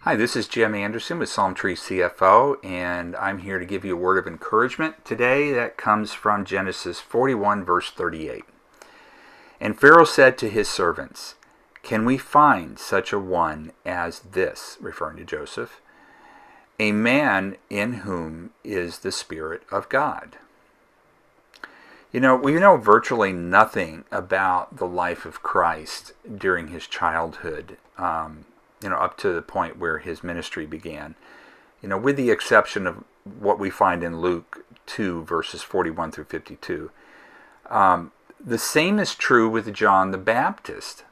Hi, this is Jim Anderson with Psalmtree CFO, and I'm here to give you a word of encouragement today that comes from Genesis 41, verse 38. And Pharaoh said to his servants, "Can we find such a one as this," referring to Joseph, "a man in whom is the Spirit of God?" We know virtually nothing about the life of Christ during his childhood, up to the point where his ministry began. With the exception of what we find in Luke 2, verses 41 through 52. The same is true with John the Baptist.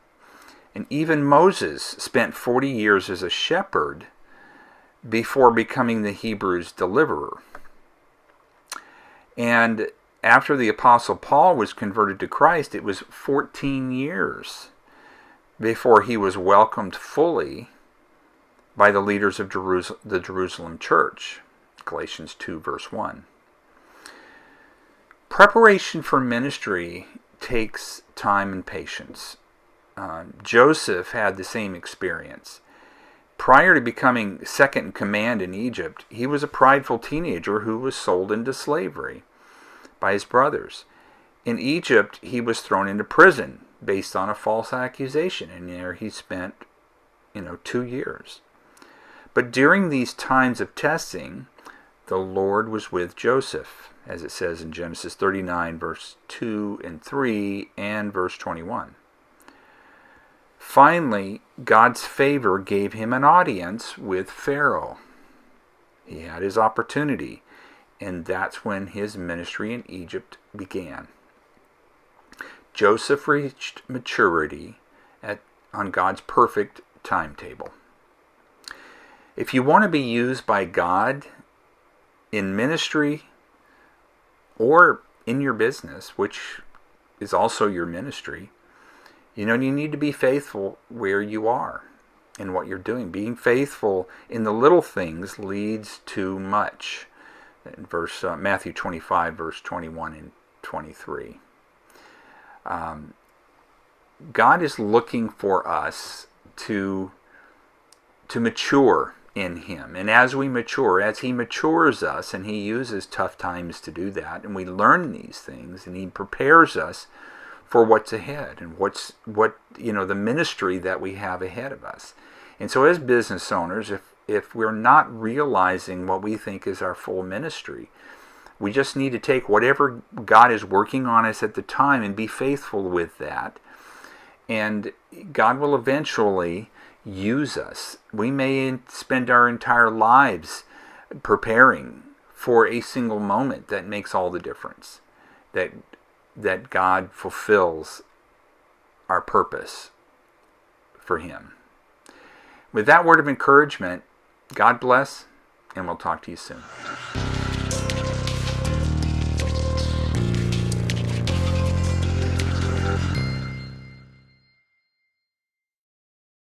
And even Moses spent 40 years as a shepherd before becoming the Hebrews' deliverer. And after the Apostle Paul was converted to Christ, it was 14 years before he was welcomed fully by the leaders of the Jerusalem church. Galatians 2, verse 1. Preparation for ministry takes time and patience. Joseph had the same experience. Prior to becoming second in command in Egypt, he was a prideful teenager who was sold into slavery by his brothers. In Egypt, he was thrown into prison based on a false accusation, and there he spent 2 years. But during these times of testing, the Lord was with Joseph, as it says in Genesis 39, verse 2 and 3, and verse 21. Finally, God's favor gave him an audience with Pharaoh. He had his opportunity, and that's when his ministry in Egypt began. Joseph reached maturity on God's perfect timetable. If you want to be used by God in ministry or in your business, which is also your ministry, you need to be faithful where you are and what you're doing. Being faithful in the little things leads to much. In Matthew 25, verse 21 and 23. God is looking for us to mature in Him. And as we mature, as He matures us, and He uses tough times to do that, and we learn these things, and He prepares us for what's ahead and the ministry that we have ahead of us. And so as business owners, if we're not realizing what we think is our full ministry, we just need to take whatever God is working on us at the time and be faithful with that. And God will eventually use us. We may spend our entire lives preparing for a single moment that makes all the difference. That God fulfills our purpose for Him. With that word of encouragement, God bless, and we'll talk to you soon.